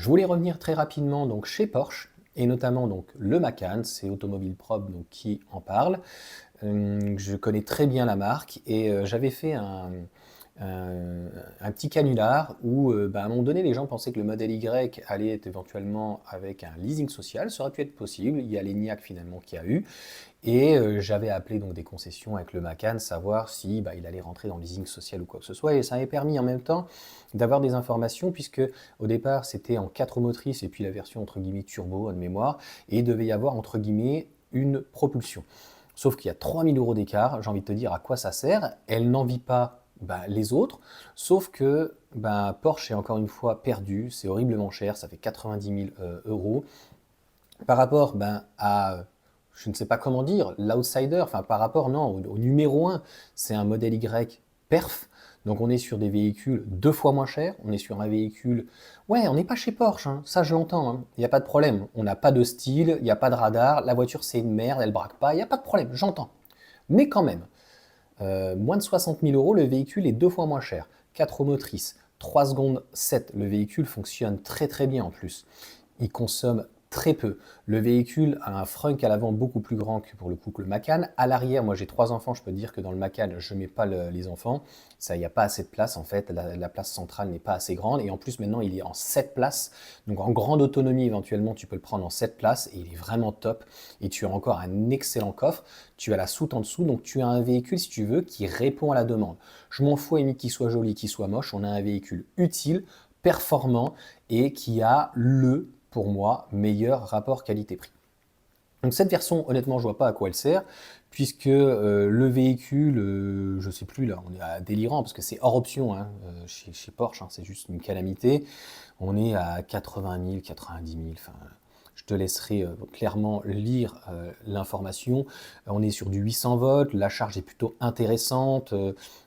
Je voulais revenir très rapidement donc chez Porsche et notamment donc le Macan, c'est Automobile Probe donc qui en parle. Je connais très bien la marque et j'avais fait un un petit canular où, à un moment donné, les gens pensaient que le modèle Y allait être éventuellement avec un leasing social. Ça aurait pu être possible. Il y a l'ENIAC finalement qui a eu. Et j'avais appelé donc des concessions avec le Macan, savoir si il allait rentrer dans le leasing social ou quoi que ce soit. Et ça m'avait permis en même temps d'avoir des informations, puisque au départ c'était en 4 motrices et puis la version entre guillemets turbo de mémoire, et il devait y avoir entre guillemets une propulsion. Sauf qu'il y a 3 000 € d'écart, j'ai envie de te dire à quoi ça sert. Elle n'envie pas les autres, sauf que Porsche est encore une fois perdu, c'est horriblement cher, ça fait 90 000 euros par rapport à, je ne sais pas comment dire, l'outsider, enfin par rapport non, au numéro un, c'est un modèle Y perf, donc on est sur des véhicules 2 fois moins chers, on est sur un véhicule, ouais, on n'est pas chez Porsche, hein, ça je l'entends, hein, il n'y a pas de problème, on n'a pas de style, il n'y a pas de radar, la voiture c'est une merde, elle braque pas, il n'y a pas de problème, j'entends. Mais quand même, moins de 60 000 euros, le véhicule est 2 fois moins cher, 4 motrices, 3 secondes 7, le véhicule fonctionne très très bien en plus. Il consomme très peu. Le véhicule a un frunk à l'avant beaucoup plus grand que pour le coup que le Macan. À l'arrière, moi j'ai 3 enfants, je peux te dire que dans le Macan, je ne mets pas les enfants. Ça, il n'y a pas assez de place en fait. La place centrale n'est pas assez grande. Et en plus, maintenant, il est en 7 places. Donc en grande autonomie, éventuellement, tu peux le prendre en 7 places. Et il est vraiment top. Et tu as encore un excellent coffre. Tu as la soute en dessous. Donc tu as un véhicule, si tu veux, qui répond à la demande. Je m'en fous, qu'il soit joli, qu'il soit moche. On a un véhicule utile, performant et qui a pour moi, meilleur rapport qualité-prix. Donc cette version, honnêtement, je vois pas à quoi elle sert, puisque le véhicule, je sais plus là, on est à délirant, parce que c'est hors option chez Porsche, hein, c'est juste une calamité. On est à 80 000, 90 000, enfin, je te laisserai clairement lire l'information. On est sur du 800 volts, la charge est plutôt intéressante.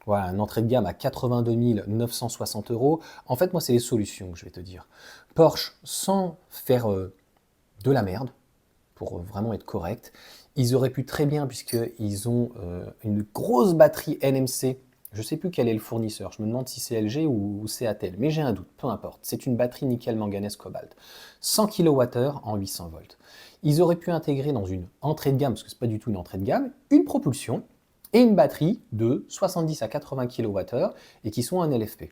Voilà, un entrée de gamme à 82 960 euros. En fait, moi, c'est les solutions que je vais te dire. Porsche, sans faire de la merde, pour vraiment être correct, ils auraient pu très bien, puisqu'ils ont une grosse batterie NMC. Je ne sais plus quel est le fournisseur, je me demande si c'est LG ou CATL, mais j'ai un doute, peu importe. C'est une batterie nickel manganèse cobalt. 100 kWh en 800 volts. Ils auraient pu intégrer dans une entrée de gamme, parce que ce n'est pas du tout une entrée de gamme, une propulsion et une batterie de 70 à 80 kWh et qui sont un LFP.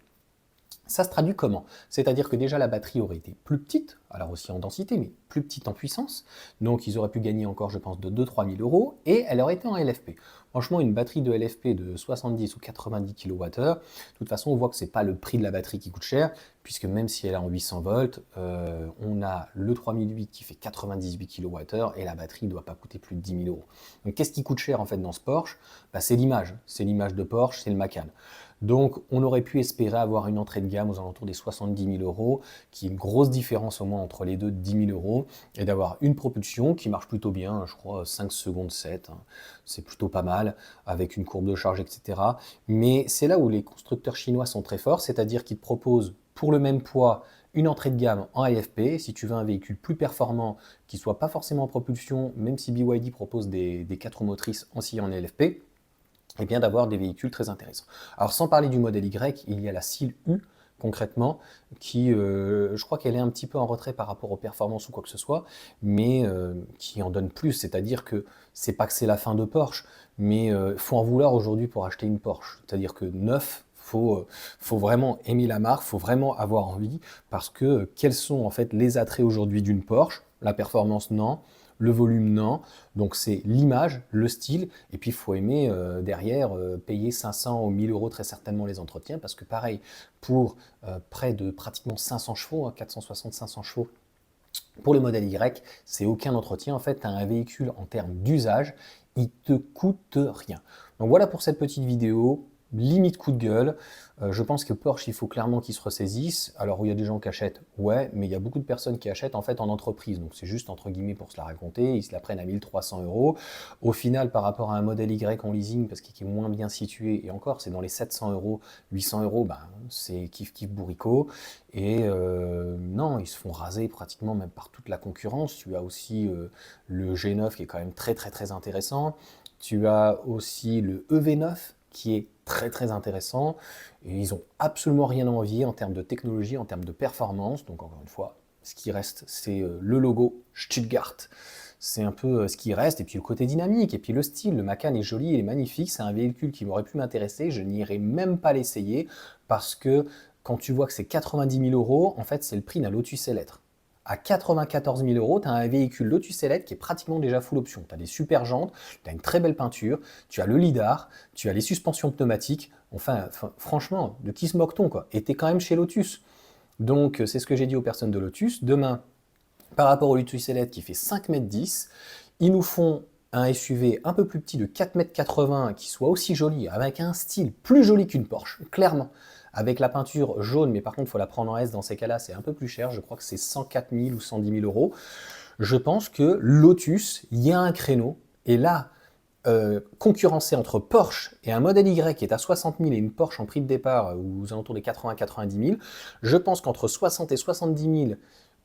Ça se traduit comment? C'est-à-dire que déjà la batterie aurait été plus petite, alors aussi en densité, mais plus petite en puissance. Donc ils auraient pu gagner encore, je pense, de 2-3 000 euros, et elle aurait été en LFP. Franchement, une batterie de LFP de 70 ou 90 kWh, de toute façon, on voit que ce n'est pas le prix de la batterie qui coûte cher, puisque même si elle est en 800 volts, on a le 3008 qui fait 98 kWh, et la batterie ne doit pas coûter plus de 10 000 euros. Donc qu'est-ce qui coûte cher en fait dans ce Porsche? C'est l'image. C'est l'image de Porsche, c'est le Macan. Donc on aurait pu espérer avoir une entrée de gamme aux alentours des 70 000 euros, qui est une grosse différence au moins entre les deux de 10 000 euros, et d'avoir une propulsion qui marche plutôt bien, je crois 5 secondes 7, hein, c'est plutôt pas mal, avec une courbe de charge, etc. Mais c'est là où les constructeurs chinois sont très forts, c'est-à-dire qu'ils te proposent pour le même poids une entrée de gamme en LFP, si tu veux un véhicule plus performant, qui soit pas forcément en propulsion, même si BYD propose des 4 motrices aussi en LFP, et bien d'avoir des véhicules très intéressants. Alors sans parler du modèle Y, il y a la Seal U concrètement, qui je crois qu'elle est un petit peu en retrait par rapport aux performances ou quoi que ce soit, mais qui en donne plus, c'est-à-dire que c'est pas que c'est la fin de Porsche, mais faut en vouloir aujourd'hui pour acheter une Porsche, c'est-à-dire que neuf, faut vraiment aimer la marque, faut vraiment avoir envie, parce que quels sont en fait les attraits aujourd'hui d'une Porsche? La performance, non. Le volume, non. Donc c'est l'image, le style, et puis il faut aimer derrière payer 500 ou 1000 euros très certainement les entretiens, parce que pareil, pour près de pratiquement 500 chevaux, 460-500 chevaux, pour le modèle Y, c'est aucun entretien. En fait, tu as un véhicule en termes d'usage, il te coûte rien. Donc voilà pour cette petite vidéo. Limite coup de gueule. Je pense que Porsche, il faut clairement qu'ils se ressaisissent. Alors, où il y a des gens qui achètent, ouais, mais il y a beaucoup de personnes qui achètent en fait en entreprise. Donc, c'est juste entre guillemets pour se la raconter. Ils se la prennent à 1300 euros. Au final, par rapport à un modèle Y en leasing, parce qu'il est moins bien situé, et encore, c'est dans les 700 euros, 800 euros, c'est kiff kiff bourricot. Et non, ils se font raser pratiquement même par toute la concurrence. Tu as aussi le G9 qui est quand même très très très intéressant. Tu as aussi le EV9 qui est très très intéressant. Et ils n'ont absolument rien à envier en termes de technologie, en termes de performance. Donc encore une fois, ce qui reste, c'est le logo Stuttgart. C'est un peu ce qui reste, et puis le côté dynamique, et puis le style. Le Macan est joli, il est magnifique, c'est un véhicule qui m'aurait pu m'intéresser, je n'irai même pas l'essayer, parce que quand tu vois que c'est 90 000 euros, en fait c'est le prix d'un Lotus Elettre. À 94 000 euros, tu as un véhicule Lotus Elettre qui est pratiquement déjà full option. Tu as des super jantes, tu as une très belle peinture, tu as le lidar, tu as les suspensions pneumatiques. Enfin, franchement, de qui se moque-t-on quoi? Et tu es quand même chez Lotus. Donc c'est ce que j'ai dit aux personnes de Lotus. Demain, par rapport au Lotus Elite qui fait 5,10 m, ils nous font un SUV un peu plus petit de 4,80 m qui soit aussi joli, avec un style plus joli qu'une Porsche, clairement. Avec la peinture jaune, mais par contre, il faut la prendre en S dans ces cas-là, c'est un peu plus cher. Je crois que c'est 104 000 ou 110 000 euros. Je pense que Lotus, il y a un créneau. Et là, concurrencer entre Porsche et un modèle Y qui est à 60 000 et une Porsche en prix de départ aux alentours des 80-90 000, je pense qu'entre 60 et 70 000,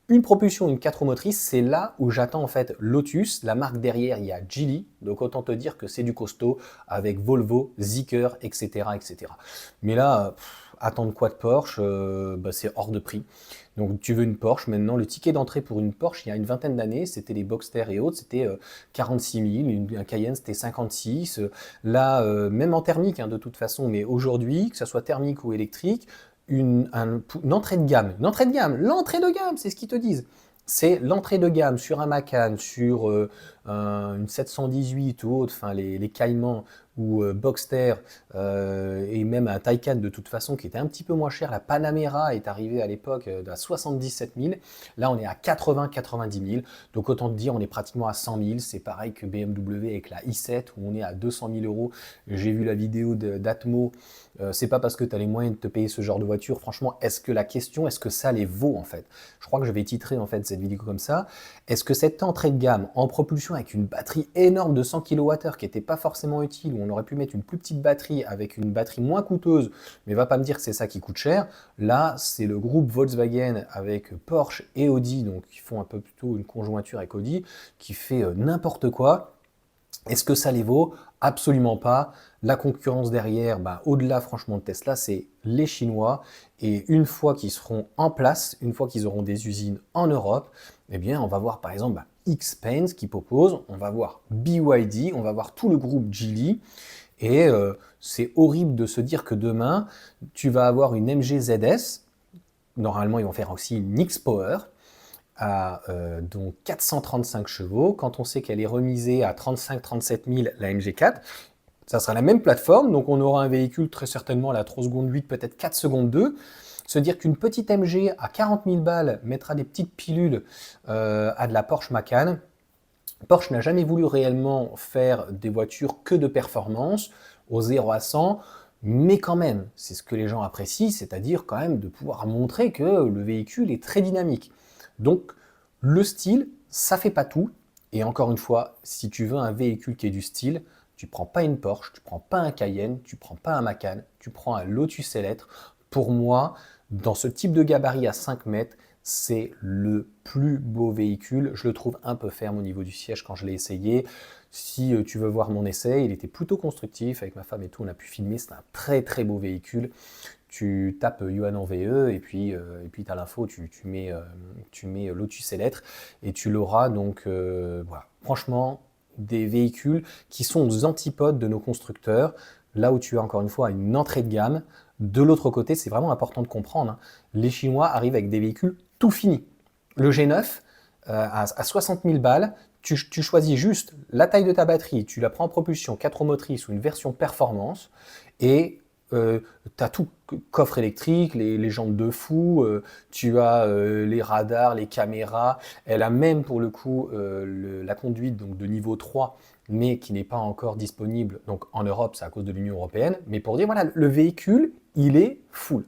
une propulsion, une 4 roues motrices, c'est là où j'attends en fait Lotus. La marque derrière, il y a Geely, donc autant te dire que c'est du costaud avec Volvo, Zeekr, etc. etc. Mais là, attendre quoi de Porsche, c'est hors de prix. Donc tu veux une Porsche, maintenant le ticket d'entrée pour une Porsche, il y a une vingtaine d'années, c'était les Boxster et autres, c'était 46 000, un Cayenne c'était 56. Là, même en thermique de toute façon, mais aujourd'hui, que ce soit thermique ou électrique, une entrée de gamme, l'entrée de gamme, c'est ce qu'ils te disent. C'est l'entrée de gamme sur un Macan, sur une 718 ou autre, enfin les Caïmans ou Boxster, et même un Taycan de toute façon qui était un petit peu moins cher. La Panamera est arrivée à l'époque à 77 000. Là, on est à 80-90 000. Donc autant te dire, on est pratiquement à 100 000. C'est pareil que BMW avec la i7 où on est à 200 000 euros. J'ai vu la vidéo d'Atmo. C'est pas parce que tu as les moyens de te payer ce genre de voiture. Franchement, est-ce que ça les vaut en fait? Je crois que je vais titrer en fait cette vidéo comme ça. Est-ce que cette entrée de gamme en propulsion avec une batterie énorme de 100 kWh qui n'était pas forcément utile, où on aurait pu mettre une plus petite batterie avec une batterie moins coûteuse, mais va pas me dire que c'est ça qui coûte cher. Là, c'est le groupe Volkswagen avec Porsche et Audi, donc qui font un peu plutôt une conjointure avec Audi, qui fait n'importe quoi. Est-ce que ça les vaut? Absolument pas. La concurrence derrière, au-delà franchement de Tesla, c'est les Chinois. Et une fois qu'ils seront en place, une fois qu'ils auront des usines en Europe, eh bien, on va voir par exemple Xpeng qui propose, on va voir BYD, on va voir tout le groupe Geely. Et c'est horrible de se dire que demain, tu vas avoir une MG ZS. Normalement, ils vont faire aussi une X-Power à donc 435 chevaux. Quand on sait qu'elle est remisée à 35-37 000, la MG4, ça sera la même plateforme, donc on aura un véhicule très certainement à la 3 secondes 8, peut-être 4 secondes 2. Se dire qu'une petite MG à 40 000 balles mettra des petites pilules à de la Porsche Macan. Porsche n'a jamais voulu réellement faire des voitures que de performance, au 0 à 100, mais quand même, c'est ce que les gens apprécient, c'est-à-dire quand même de pouvoir montrer que le véhicule est très dynamique. Donc le style, ça fait pas tout, et encore une fois, si tu veux un véhicule qui est du style, tu prends pas une Porsche, tu prends pas un Cayenne, tu prends pas un Macan, tu prends un Lotus Elettre. Pour moi, dans ce type de gabarit à 5 mètres, c'est le plus beau véhicule. Je le trouve un peu ferme au niveau du siège quand je l'ai essayé. Si tu veux voir mon essai, il était plutôt constructif. Avec ma femme et tout, on a pu filmer. C'est un très très beau véhicule. Tu tapes Yuan en VE et puis tu as l'info, tu mets Lotus Elettre et tu l'auras. Donc voilà, franchement, des véhicules qui sont aux antipodes de nos constructeurs. Là où tu as encore une fois une entrée de gamme. De l'autre côté, c'est vraiment important de comprendre, les Chinois arrivent avec des véhicules tout finis. Le G9, à 60 000 balles, tu choisis juste la taille de ta batterie, tu la prends en propulsion 4 roues motrices ou une version performance, et tu as tout, coffre électrique, les jantes de fou, tu as les radars, les caméras, elle a même pour le coup la conduite donc, de niveau 3, mais qui n'est pas encore disponible donc en Europe, c'est à cause de l'Union européenne, mais pour dire voilà, le véhicule, il est full.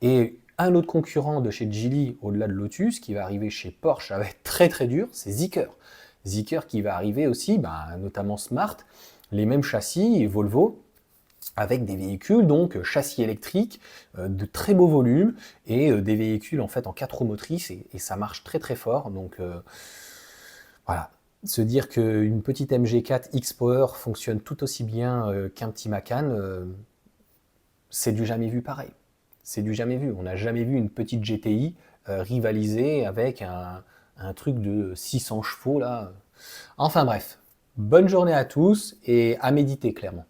Et un autre concurrent de chez Geely, au-delà de Lotus, qui va arriver chez Porsche, ça va être très très dur, c'est Zeekr. Zeekr qui va arriver aussi, notamment Smart, les mêmes châssis, Volvo, avec des véhicules, donc châssis électriques, de très beau volume, et des véhicules en fait en 4 roues motrices, et ça marche très très fort. Donc voilà, se dire qu'une petite MG4 X-Power fonctionne tout aussi bien qu'un petit Macan, c'est du jamais vu pareil. C'est du jamais vu. On n'a jamais vu une petite GTI rivaliser avec un truc de 600 chevaux là. Enfin bref, bonne journée à tous et à méditer clairement.